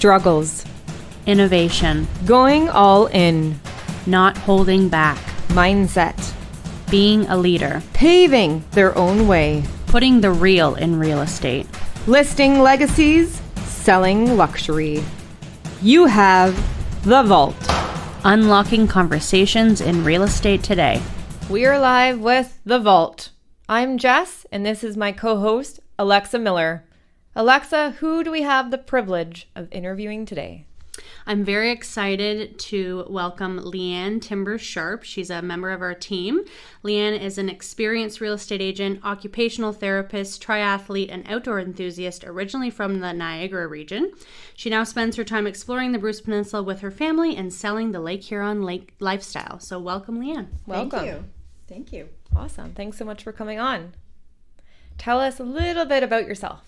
Struggles. Innovation. Going all in. Not holding back. Mindset. Being a leader. Paving their own way. Putting the real in real estate. Listing legacies. Selling luxury. You have The Vault. Unlocking conversations in real estate today. We are live with The Vault. I'm Jess, and this is my co-host, Alexa Miller. Alexa, who do we have the privilege of interviewing today? I'm very excited to welcome Lianne Timbers-Sharp. She's a member of our team. Lianne is an experienced real estate agent, occupational therapist, triathlete, and outdoor enthusiast, originally from the Niagara region. She now spends her time exploring the Bruce Peninsula with her family and selling the Lake Huron lifestyle. So welcome, Lianne. Welcome. Thank you. Awesome. Thanks so much for coming on. Tell us a little bit about yourself.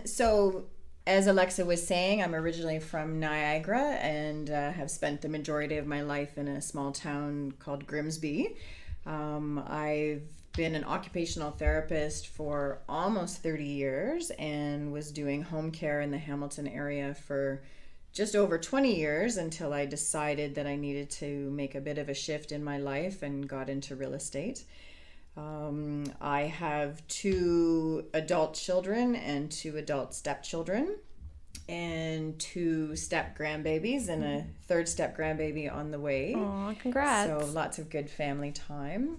So as Alexa was saying, I'm originally from Niagara and have spent the majority of my life in a small town called Grimsby. I've been an occupational therapist for almost 30 years and was doing home care in the Hamilton area for just over 20 years until I decided that I needed to make a bit of a shift in my life and got into real estate. I have 2 adult children and 2 adult stepchildren and 2 step grandbabies and a 3rd step grandbaby on the way. Aw, congrats. So lots of good family time.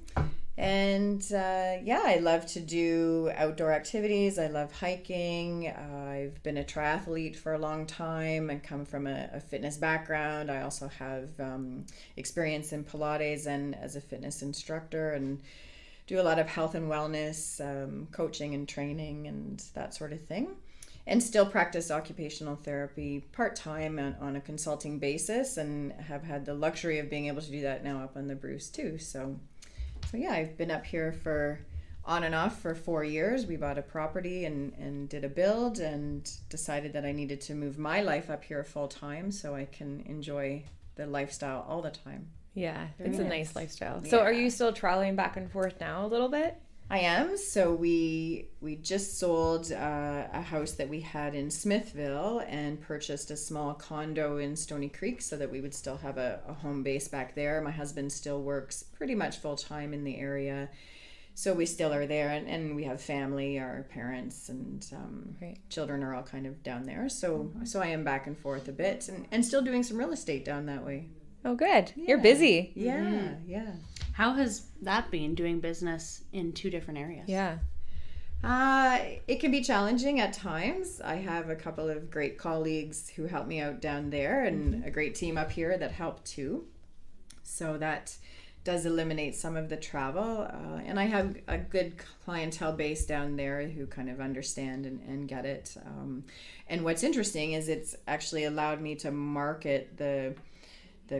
And I love to do outdoor activities. I love hiking. I've been a triathlete for a long time and come from a fitness background. I also have experience in Pilates and as a fitness instructor, and do a lot of health and wellness coaching and training and that sort of thing. And still practice occupational therapy part-time on a consulting basis, and have had the luxury of being able to do that now up on the Bruce too. So yeah, I've been up here for on and off for 4 years. We bought a property and did a build and decided that I needed to move my life up here full-time so I can enjoy the lifestyle all the time. Yeah, Very it's a nice. nice lifestyle. So are you still traveling back and forth now a little bit? I am. So we just sold a house that we had in Smithville and purchased a small condo in Stony Creek so that we would still have a home base back there. My husband still works pretty much full time in the area, so we still are there, and we have family, our parents and children are all kind of down there. So I am back and forth a bit and still doing some real estate down that way. Oh, good. Yeah. You're busy. Yeah. How has that been, doing business in 2 different areas? Yeah. It can be challenging at times. I have a couple of great colleagues who help me out down there, and a great team up here that help too. So that does eliminate some of the travel. And I have a good clientele base down there who kind of understand and get it. And what's interesting is it's actually allowed me to market the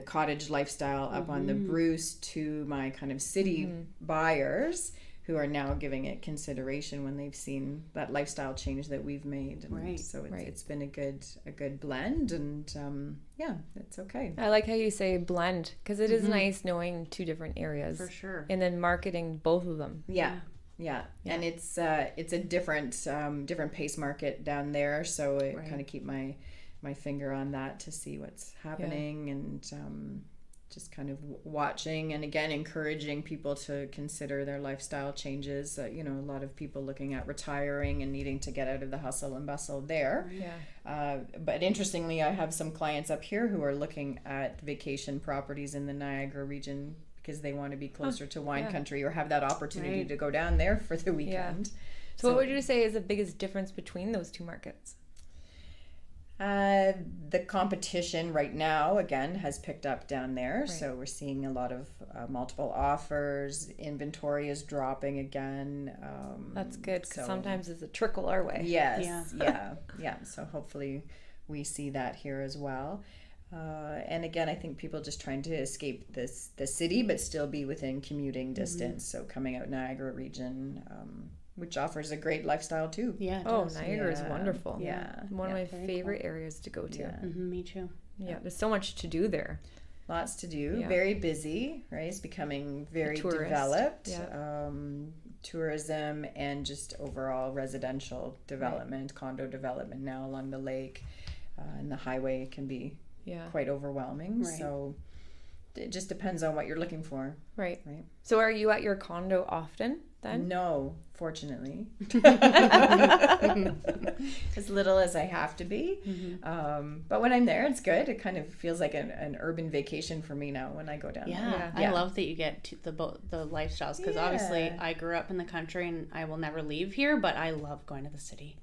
cottage lifestyle up on the Bruce to my kind of city buyers, who are now giving it consideration when they've seen that lifestyle change that we've made. And right. So it's been a good blend, and it's okay. I like how you say blend, because it is nice knowing 2 different areas. For sure. And then marketing both of them. Yeah. And it's a different pace market down there, so I kind of keep my finger on that to see what's happening, and just kind of watching, and again encouraging people to consider their lifestyle changes. A lot of people looking at retiring and needing to get out of the hustle and bustle there. But interestingly, I have some clients up here who are looking at vacation properties in the Niagara region because they want to be closer to wine country, or have that opportunity to go down there for the weekend. So what would you say is the biggest difference between those 2 markets? The competition right now, again, has picked up down there. Right. So we're seeing a lot of multiple offers. Inventory is dropping again. That's good, because sometimes it's a trickle our way. Yes, yeah. So hopefully we see that here as well. And again, I think people just trying to escape the city, but still be within commuting distance. So coming out Niagara region, which offers a great lifestyle too. Yeah. Niagara is wonderful. Yeah. One of my favorite areas to go to. Yeah. Me too. Yeah, there's so much to do there. Lots to do. Yeah. Very busy, right? It's becoming very developed. Yeah. tourism and just overall residential development, condo development now along the lake, and the highway can be quite overwhelming. Right. So it just depends on what you're looking for. Right. So are you at your condo often then? No, fortunately. As little as I have to be. But when I'm there, it's good. It kind of feels like an urban vacation for me now when I go down there. I love that you get to the lifestyles, because obviously I grew up in the country and I will never leave here, but I love going to the city.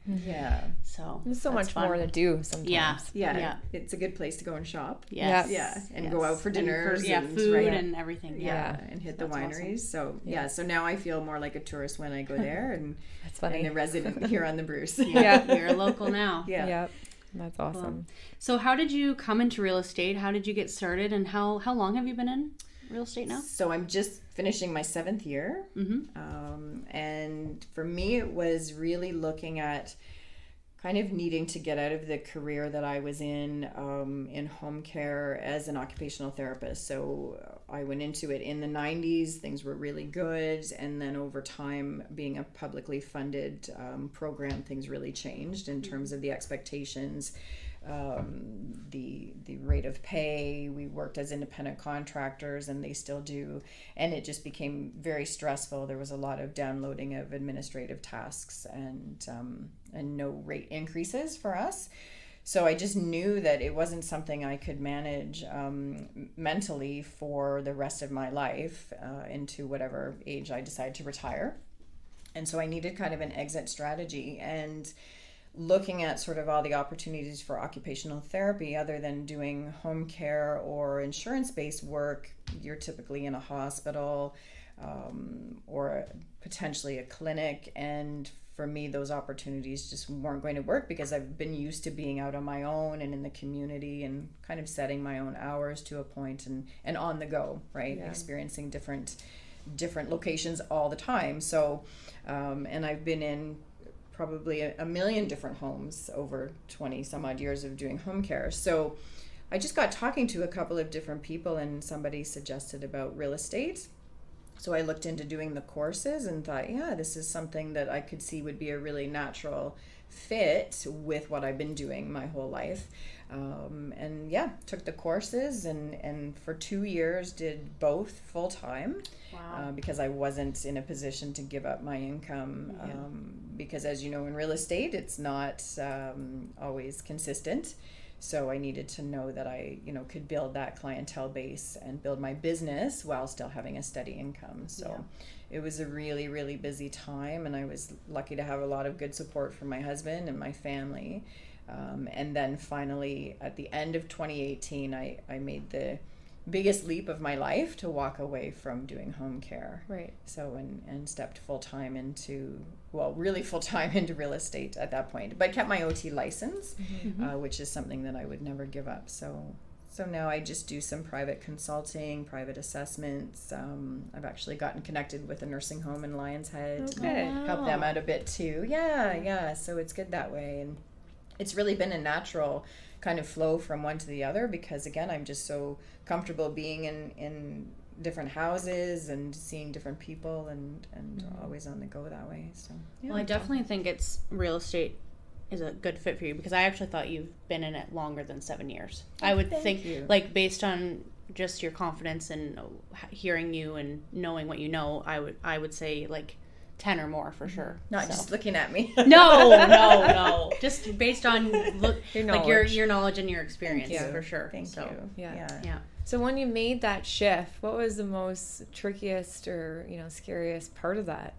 So there's so much more to do sometimes. Yeah. It's a good place to go and shop. And go out for dinners. Food and everything. And hit the wineries. Awesome. So so now I feel more like a tourist when I go there, and that's funny. And a resident here on the Bruce. You're a local now. That's awesome. Cool. So how did you come into real estate? How did you get started, and how long have you been in real estate now? So I'm just finishing my 7th year. And for me, it was really looking at kind of needing to get out of the career that I was in home care as an occupational therapist. So I went into it in the 90s. Things were really good. And then over time, being a publicly funded program, things really changed in terms of the expectations, the rate of pay. We worked as independent contractors, and they still do. And it just became very stressful. There was a lot of downloading of administrative tasks and no rate increases for us. So I just knew that it wasn't something I could manage mentally for the rest of my life into whatever age I decide to retire. And so I needed kind of an exit strategy, and looking at sort of all the opportunities for occupational therapy other than doing home care or insurance-based work. You're typically in a hospital or potentially a clinic, and for me, those opportunities just weren't going to work because I've been used to being out on my own and in the community and kind of setting my own hours to a point and on the go, right? Experiencing different locations all the time. So, and I've been in probably a million different homes over 20 some odd years of doing home care. So I just got talking to a couple of different people, and somebody suggested about real estate. So I looked into doing the courses and thought, this is something that I could see would be a really natural fit with what I've been doing my whole life. Took the courses and for 2 years did both full time. Wow. Because I wasn't in a position to give up my income. Because as you know, in real estate, it's not always consistent. So I needed to know that I, could build that clientele base and build my business while still having a steady income. So it was a really, really busy time, and I was lucky to have a lot of good support from my husband and my family. And then finally, at the end of 2018, I made the biggest leap of my life to walk away from doing home care. Right. So, and stepped full-time into real estate at that point. But kept my OT license, which is something that I would never give up. So now I just do some private consulting, private assessments. I've actually gotten connected with a nursing home in Lion's Head. Okay. Help them out a bit too. Yeah. So it's good that way. And it's really been a natural kind of flow from one to the other, because again, I'm just so comfortable being in different houses and seeing different people and always on the go that way. So well, I definitely think real estate is a good fit for you, because I actually thought you've been in it longer than 7 years. I would think like based on just your confidence and hearing you and knowing what you know, I would say like 10 or more for sure. Not just looking at me. No. Just based on your knowledge and your experience for sure. Thank you. Yeah. So when you made that shift, what was the most trickiest or scariest part of that?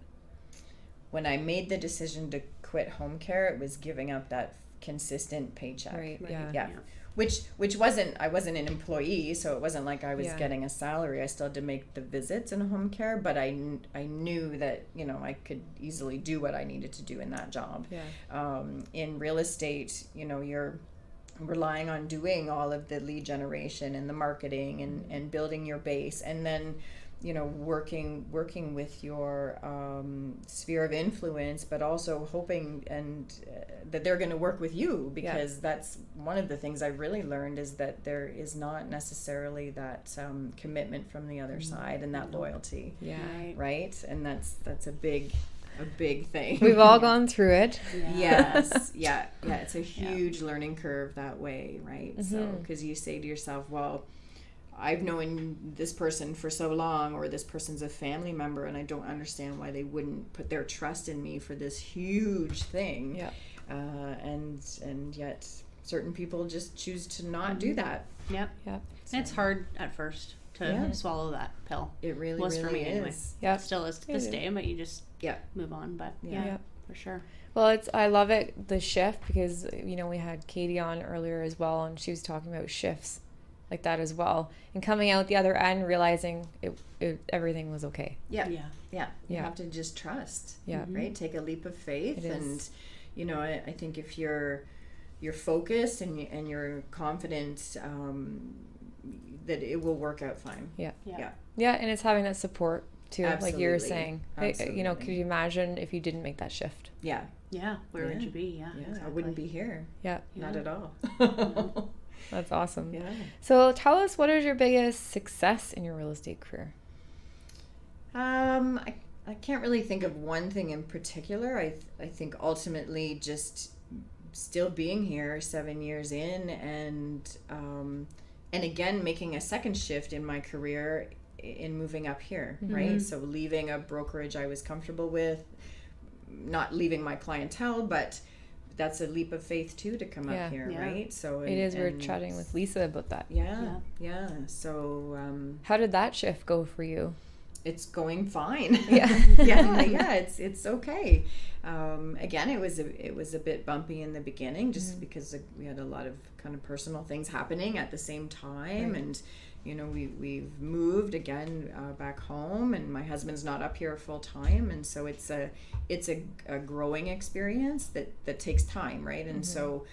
When I made the decision to quit home care, it was giving up that consistent paycheck. Right. Yeah. Which wasn't, I wasn't an employee, so it wasn't like I was getting a salary. I still had to make the visits in home care, but I knew that, I could easily do what I needed to do in that job. Yeah. In real estate, you're relying on doing all of the lead generation and the marketing and building your base. And then, working with your sphere of influence, but also hoping that they're going to work with you, because that's one of the things I really learned, is that there is not necessarily that commitment from the other side and that loyalty. Right. And that's a big thing. We've all gone through it. Yes. It's a huge learning curve that way, right? So because you say to yourself, well, I've known this person for so long, or this person's a family member, and I don't understand why they wouldn't put their trust in me for this huge thing. And yet certain people just choose to not do that. So. And it's hard at first to swallow that pill. It really was really for me is. anyway. It still is to this day, but you just move on. But for sure. Well, I love it, the shift, because we had Katie on earlier as well, and she was talking about shifts like that as well, and coming out the other end realizing everything was okay. You have to just trust, right? Take a leap of faith. I think if you're focused and you're confident, that it will work out fine. And it's having that support too. Absolutely. Like you were saying. Could you imagine if you didn't make that shift? Where would you be? Exactly. I wouldn't be here. Not at all. That's awesome. So tell us, what is your biggest success in your real estate career? I can't really think of one thing in particular. I think ultimately just still being here 7 years in, and again making a second shift in my career in moving up here, right? So leaving a brokerage I was comfortable with, not leaving my clientele, but that's a leap of faith too, to come up here, right? So it is. We're chatting with Lisa about that. So how did that shift go for you? It's going fine. It's okay. Again, it was a bit bumpy in the beginning, just because we had a lot of kind of personal things happening at the same time, and we've moved again back home, and my husband's not up here full time, and so it's a growing experience that takes time, right? And so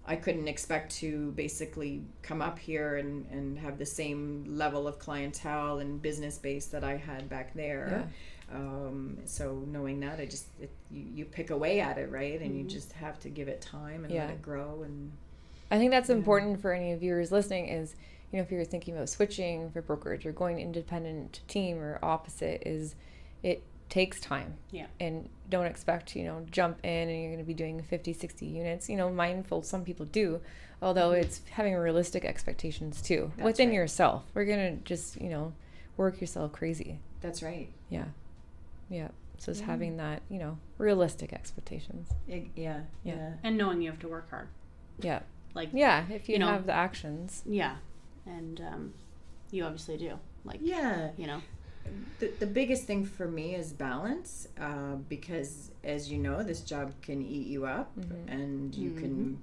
I couldn't expect to basically come up here and have the same level of clientele and business base that I had back there. So knowing that, you pick away at it, right? And you just have to give it time and let it grow. And I think that's important for any viewers listening is, if you're thinking about switching for brokerage or going independent team or opposite, is it takes time. And don't expect to, jump in and you're going to be doing 50, 60 units. Mindful, some people do, although it's having realistic expectations too. That's within yourself. We're going to just, work yourself crazy. That's right. So it's having that, realistic expectations. And knowing you have to work hard. If you have the actions. And you obviously do. The biggest thing for me is balance, because as you know, this job can eat you up, and you can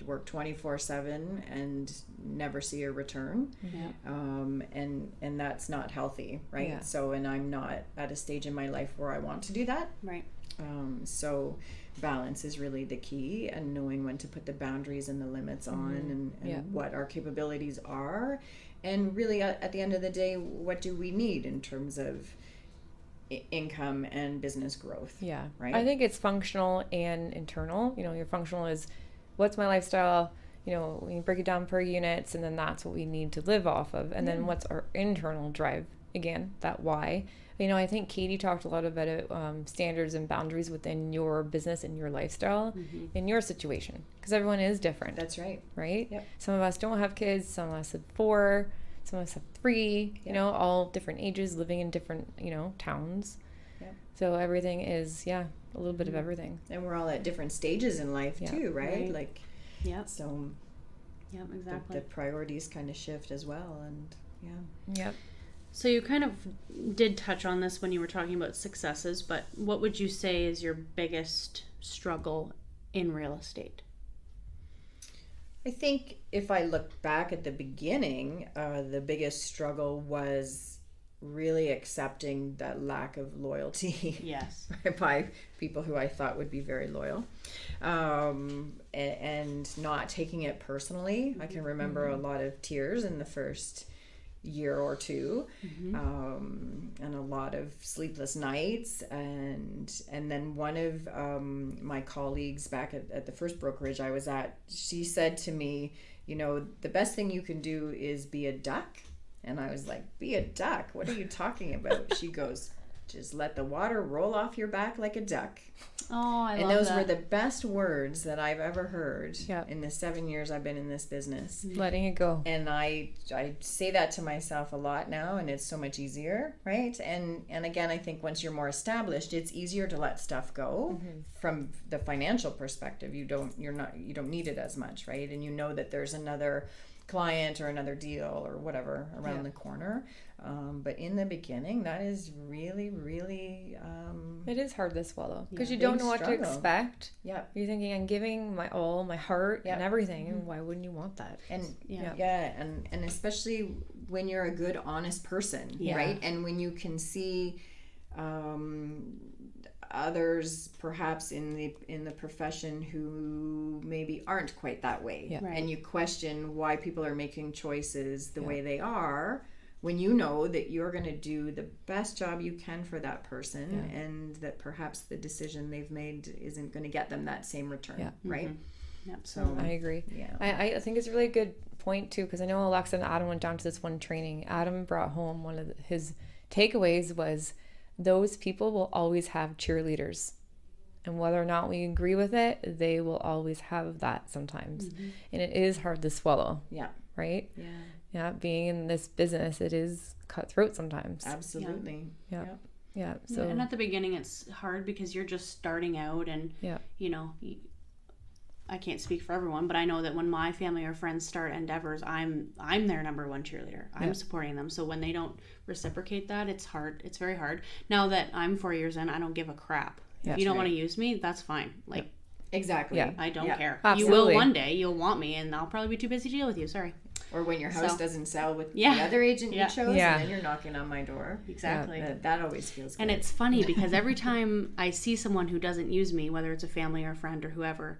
work 24/7 and never see a return, and that's not healthy, right? So, and I'm not at a stage in my life where I want to do that, right? So balance is really the key, and knowing when to put the boundaries and the limits on, and what our capabilities are. And really, at the end of the day, what do we need in terms of income and business growth? Right? I think it's functional and internal. Your functional is, what's my lifestyle? We break it down per units, and then that's what we need to live off of. And then what's our internal drive? Again, that why. I think Katie talked a lot about standards and boundaries within your business and your lifestyle, in your situation, because everyone is different. That's right. Right? Yep. Some of us don't have kids, some of us have 4, some of us have 3, all different ages, living in different, towns. Yep. So everything is, a little bit of everything. And we're all at different stages in life too, right? So exactly. The priorities kind of shift as well, and So you kind of did touch on this when you were talking about successes, but what would you say is your biggest struggle in real estate? I think if I look back at the beginning, the biggest struggle was really accepting that lack of loyalty by people who I thought would be very loyal, and not taking it personally. I can remember a lot of tears in the first year or two, and a lot of sleepless nights, and then one of my colleagues back at the first brokerage I was at, she said to me, the best thing you can do is be a duck. And I was like, be a duck? What are you talking about? She goes, just let the water roll off your back like a duck. Oh, I love that. And those were the best words that I've ever heard in the 7 years I've been in this business. Letting it go. And I say that to myself a lot now, and it's so much easier, right? And again, I think once you're more established, it's easier to let stuff go. From the financial perspective. You don't need it as much, right? And you know that there's another client or another deal or whatever around the corner. But in the beginning, that is really, really... it is hard to swallow because you don't know what to expect. Yeah. You're thinking, I'm giving my all, my heart and everything. And why wouldn't you want that? And and especially when you're a good, honest person, right? And when you can see others perhaps in the profession who maybe aren't quite that way, and you question why people are making choices the way they are, when you know that you're going to do the best job you can for that person, and that perhaps the decision they've made isn't going to get them that same return, right? So I agree. I think it's a really good point too, because I know Alexa and Adam went down to this one training. Adam brought home one of his takeaways was those people will always have cheerleaders, and whether or not we agree with it, they will always have that sometimes, and it is hard to swallow. Right. Being in this business, it is cutthroat sometimes. Absolutely. So and at the beginning it's hard because you're just starting out, and I can't speak for everyone, but I know that when my family or friends start endeavors, I'm their number one cheerleader. I'm supporting them. So when they don't reciprocate that, it's hard. It's very hard. Now that I'm 4 years in, I don't give a crap. If you don't want to use me, that's fine. Exactly. I don't care. Absolutely. You will one day. You'll want me, and I'll probably be too busy to deal with you. Sorry. Or when your house doesn't sell with the other agent you chose, and then you're knocking on my door. Exactly. That always feels good. And it's funny because every time I see someone who doesn't use me, whether it's a family or a friend or whoever,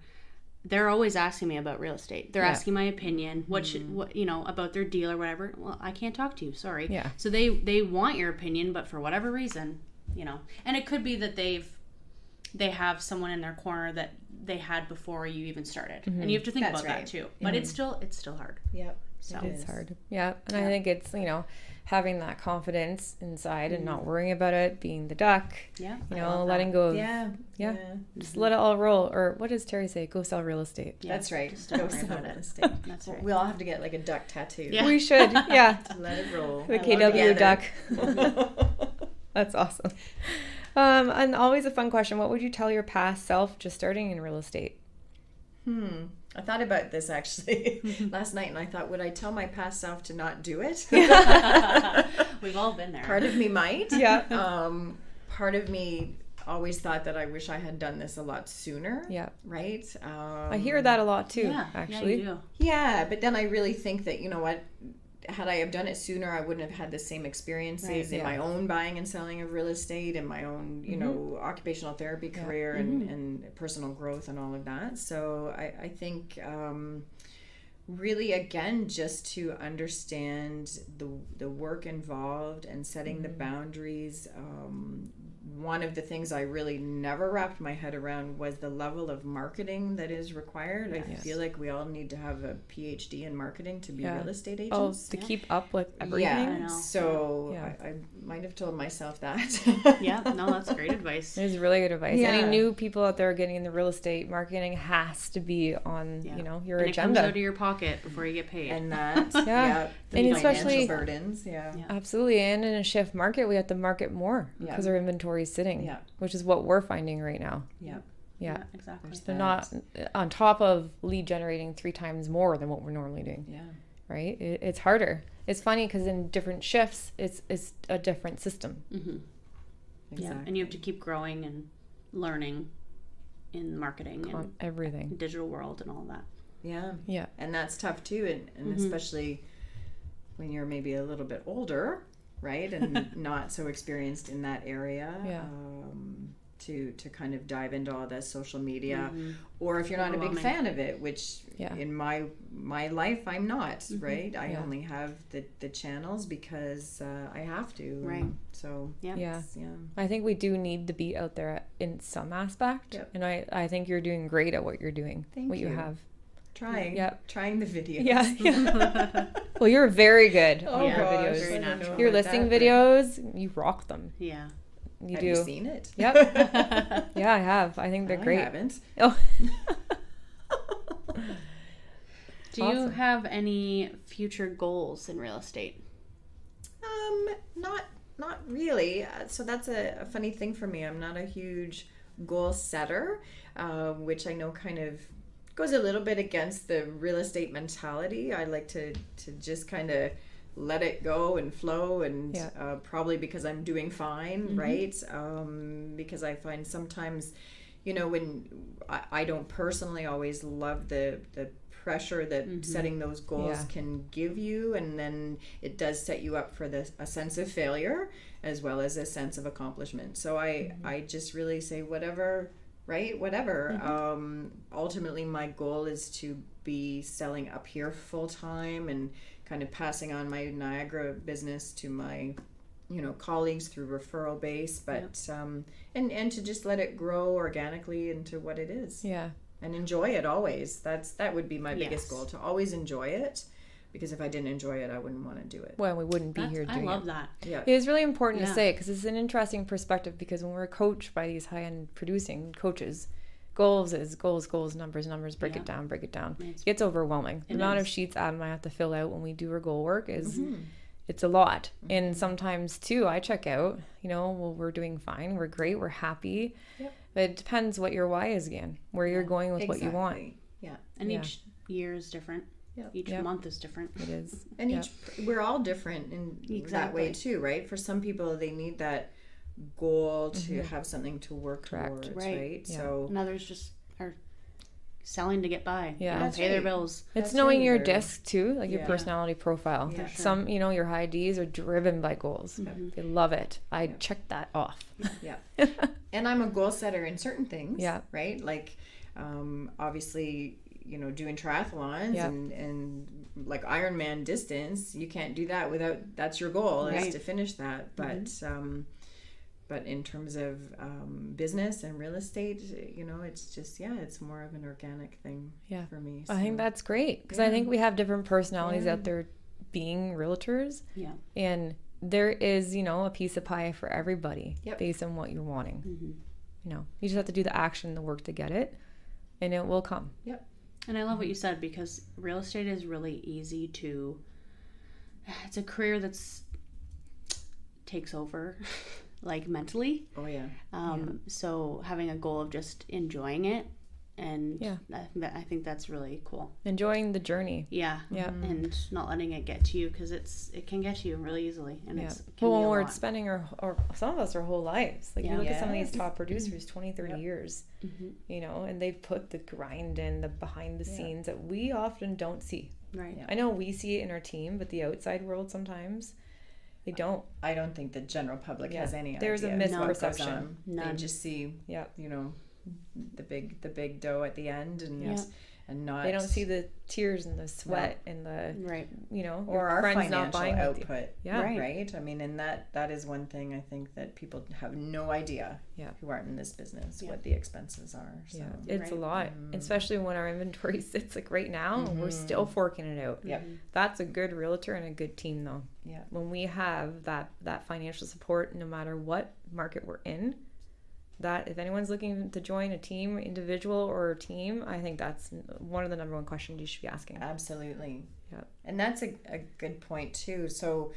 they're always asking me about real estate. They're asking my opinion, what about their deal or whatever. Well, I can't talk to you. Sorry. Yeah. So they want your opinion, but for whatever reason, and it could be that they have someone in their corner that they had before you even started, and you have to think about that too. But it's still hard. Yep. So it's hard. And I think it's having that confidence inside and not worrying about it, being the duck. Letting go of just let it all roll. Or what does Terri say? Go sell real estate. That's right. Just Go sell real estate. That's right. We all have to get like a duck tattoo. We should. Let it roll. The KW duck. That's awesome. And always a fun question. What would you tell your past self just starting in real estate? I thought about this actually last night, and I thought, would I tell my past self to not do it? We've all been there. Part of me might. Part of me always thought that I wish I had done this a lot sooner. Right? I hear that a lot too, actually. You do. Yeah, but then I really think that, what, had I have done it sooner, I wouldn't have had the same experiences in my own buying and selling of real estate, and my own, occupational therapy career and personal growth and all of that. So I think really, again, just to understand the work involved and setting the boundaries. One of the things I really never wrapped my head around was the level of marketing that is required. I feel like we all need to have a PhD in marketing to be real estate agents. To keep up with everything. I know. So I might have told myself that. That's great advice. It is really good advice. Any new people out there getting into real estate, marketing has to be on your agenda. It comes out of your pocket before you get paid. And that, and especially burdens, absolutely. And in a shift market, we have to market more because our inventory is sitting, which is what we're finding right now. Yeah, exactly. They're not on top of lead generating 3 times more than what we're normally doing. Right. It's harder. It's funny because in different shifts, it's a different system. Exactly. And you have to keep growing and learning in marketing and everything, digital world and all that. And that's tough too, and especially when you're maybe a little bit older, right, and not so experienced in that area. to kind of dive into all the social media, or if you're not a big fan of it, which in my life I'm not, right? I only have the channels because I have to, right? So I think we do need to be out there in some aspect, and I think you're doing great at what you're doing. Thank you. You have. Trying the videos. Yeah. Well, you're very good on your gosh, videos. very natural. Your listing videos, you rock them. Yeah. Have you seen it? Yep. Yeah, I have. I think they're great. I haven't. Oh. Do you have any future goals in real estate? Not really. So that's a funny thing for me. I'm not a huge goal setter, which I know kind of goes a little bit against the real estate mentality. I like to just kind of let it go and flow, and probably because I'm doing fine, right? Because I find sometimes, when I don't personally always love the pressure that setting those goals can give you, and then it does set you up for a sense of failure as well as a sense of accomplishment. So I just really say whatever. Right? Whatever. Ultimately, my goal is to be selling up here full time and kind of passing on my Niagara business to my, colleagues through referral base, but and to just let it grow organically into what it is. Yeah. And enjoy it always. That would be my biggest goal, to always enjoy it. Because if I didn't enjoy it, I wouldn't want to do it. Well, we wouldn't be here doing it. I love that. Yeah. It is really important to say it because it's an interesting perspective, because when we're coached by these high-end producing coaches, goals is goals, numbers, break it down. It gets overwhelming. The amount of sheets Adam and I have to fill out when we do our goal work is it's a lot. And sometimes, too, I check out, well, we're doing fine. We're great. We're happy. Yep. But it depends what your why is again, where you're going with what you want. Yeah. And each year is different. Yep. Each month is different. It is. And we're all different in that way too, right? For some people, they need that goal to have something to work towards, right? Yeah. So and others just are selling to get by. Yeah. Pay their bills. It's knowing your disc too, like your personality profile. Yeah. Some, your high Ds are driven by goals. They love it. I check that off. Yeah. And I'm a goal setter in certain things. Yeah. Right? Like, obviously, doing triathlons and like Ironman distance, you can't do that without, that's your goal is to finish that. But in terms of business and real estate, it's just, it's more of an organic thing for me. So. I think that's great because I think we have different personalities out there being realtors. Yeah. And there is, a piece of pie for everybody based on what you're wanting. You just have to do the action, the work to get it, and it will come. Yep. And I love what you said, because real estate is really easy to, it's a career that's takes over like mentally. Oh yeah. So having a goal of just enjoying it, and I think that's really cool. Enjoying the journey. Yeah. Yeah. And not letting it get to you, because it can get to you really easily, and it's well, when we're spending or some of us our whole lives, like you look at some of these top producers, 20-30 years, and they've put the grind in, the behind the scenes that we often don't see. Right. I know we see it in our team, but the outside world sometimes they don't. I don't think the general public has any idea. There's a misperception. They just see the big dough at the end, and not, they don't see the tears and the sweat and the or our friends financial not buying output. Right. I mean, and that is one thing I think that people have no idea who aren't in this business what the expenses are. So. It's a lot, especially when our inventory sits like right now. We're still forking it out. That's a good realtor and a good team though. When we have that financial support, no matter what market we're in, that if anyone's looking to join a team, individual or a team, I think that's one of the number one questions you should be asking. Absolutely. Yeah. And that's a good point too. So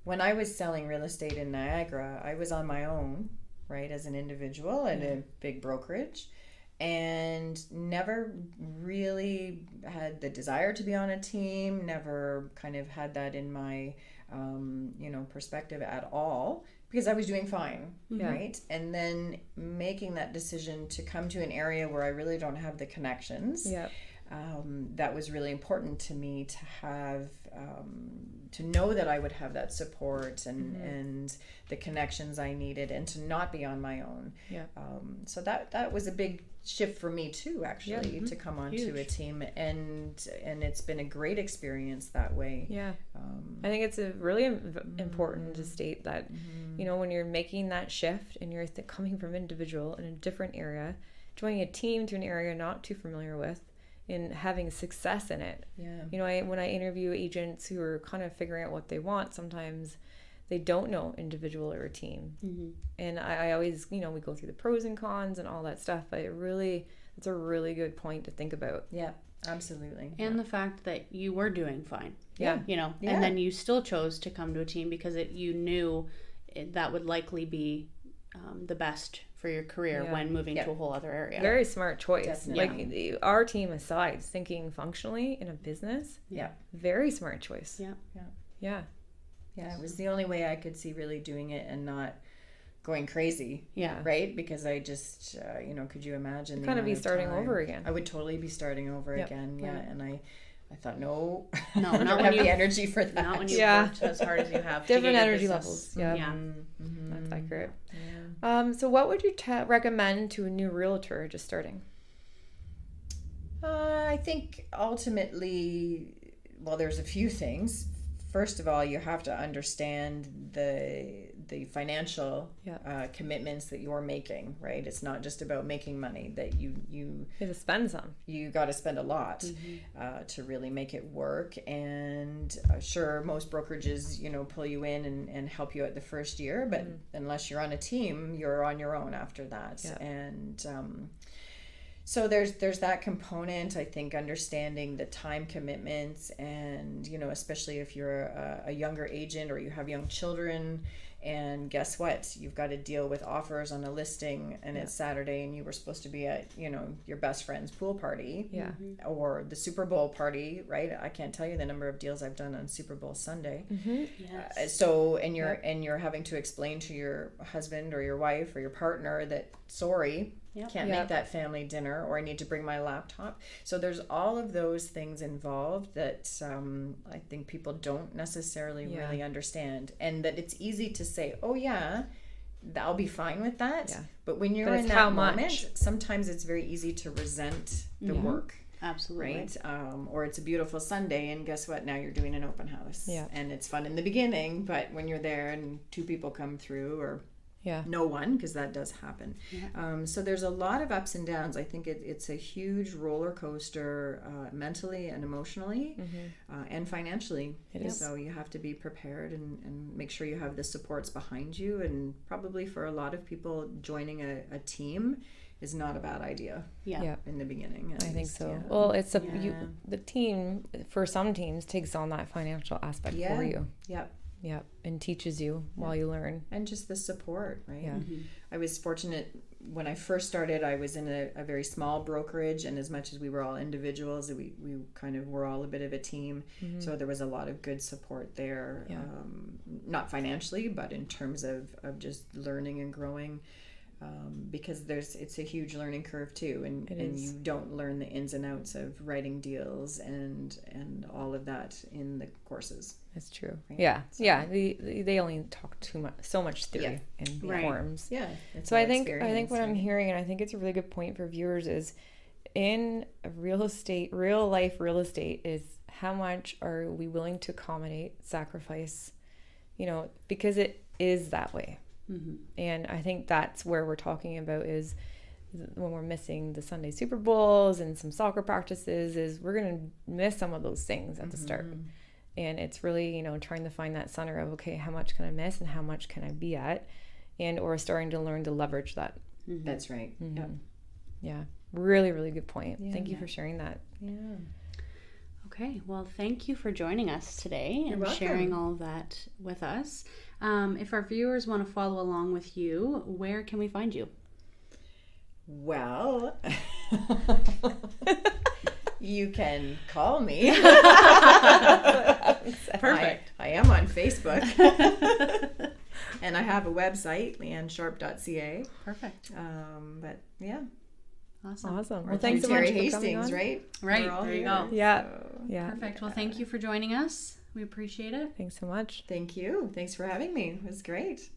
when I was selling real estate in Niagara, I was on my own, right, as an individual at a big brokerage, and never really had the desire to be on a team, never kind of had that in my perspective at all, because I was doing fine, right? And then making that decision to come to an area where I really don't have the connections, that was really important to me to have, to know that I would have that support and the connections I needed, and to not be on my own. Yeah. So that was a big shift for me too, actually, to come onto a team, and it's been a great experience that way. Yeah. I think it's a really important to state that, you know, when you're making that shift and you're coming from individual in a different area, joining a team to an area not too familiar with, and having success in it. Yeah. You know, when I interview agents who are kind of figuring out what they want, sometimes they don't know individual or a team. And I always, you know, we go through the pros and cons and all that stuff, but it's a really good point to think about. Yeah, absolutely. And the fact that you were doing fine. Yeah. You know, and then you still chose to come to a team because you knew that would likely be the best for your career when moving to a whole other area. Very smart choice. Definitely. Like our team aside, thinking functionally in a business. Yeah. Very smart choice. Yeah, it was the only way I could see really doing it and not going crazy. Yeah. Right? Because I just, you know, could you imagine? Kind of be starting over again. I would totally be starting over again. Yeah. Right. And I thought, no, I don't have the energy for that. Not when you worked as hard as you have. Different energy levels. Yeah. That's accurate. So what would you recommend to a new realtor just starting? I think ultimately, well, there's a few things. First of all, you have to understand the financial commitments that you're making, right? It's not just about making money, that you have to spend some. You got to spend a lot to really make it work. And sure, most brokerages, you know, pull you in and help you out the first year, but unless you're on a team, you're on your own after that. And so there's that component. I think understanding the time commitments, and, you know, especially if you're a younger agent or you have young children, and guess what? You've got to deal with offers on a listing, and it's Saturday, and you were supposed to be at, you know, your best friend's pool party, or the Super Bowl party, right? I can't tell you the number of deals I've done on Super Bowl Sunday. So, and you're having to explain to your husband or your wife or your partner that, sorry, can't make that family dinner, or I need to bring my laptop. So there's all of those things involved that I think people don't necessarily really understand, and that it's easy to say, oh yeah, I'll be fine with that. But when you're in that moment, sometimes it's very easy to resent the work. Absolutely. Right? Or it's a beautiful Sunday, and guess what? Now you're doing an open house. And it's fun in the beginning, but when you're there and 2 people come through, or no one, because that does happen. So there's a lot of ups and downs. I think it's a huge roller coaster, mentally and emotionally, and financially. So you have to be prepared and make sure you have the supports behind you. And probably for a lot of people, joining a team is not a bad idea. In the beginning, I think so. Well, it's the team, for some teams, takes on that financial aspect for you. And teaches you while you learn. And just the support, right? I was fortunate when I first started. I was in a very small brokerage, and as much as we were all individuals, we kind of were all a bit of a team. So there was a lot of good support there, not financially, but in terms of just learning and growing. Because it's a huge learning curve too, and you don't learn the ins and outs of writing deals and all of that in the courses. That's true. Right? They only talk so much theory in forms. So I think what I'm hearing, and I think it's a really good point for viewers, is in real life real estate is how much are we willing to accommodate, sacrifice, you know, because it is that way. And I think that's where we're talking about, is when we're missing the Sunday Super Bowls and some soccer practices, is we're going to miss some of those things at the start. And it's really, you know, trying to find that center of, okay, how much can I miss and how much can I be at, and or starting to learn to leverage that. That's right. Really, really good point. Thank you for sharing that. Okay, well, thank you for joining us today and sharing all of that with us. If our viewers want to follow along with you, where can we find you? Well, you can call me. Perfect. I am on Facebook. And I have a website, liannesharp.ca. Perfect. But yeah, Awesome. Well, thanks so much Terri for coming Hastings, on. right? There you go. Yeah. So. Yeah. Perfect. Well, thank you for joining us. We appreciate it. Thanks so much. Thank you. Thanks for having me. It was great.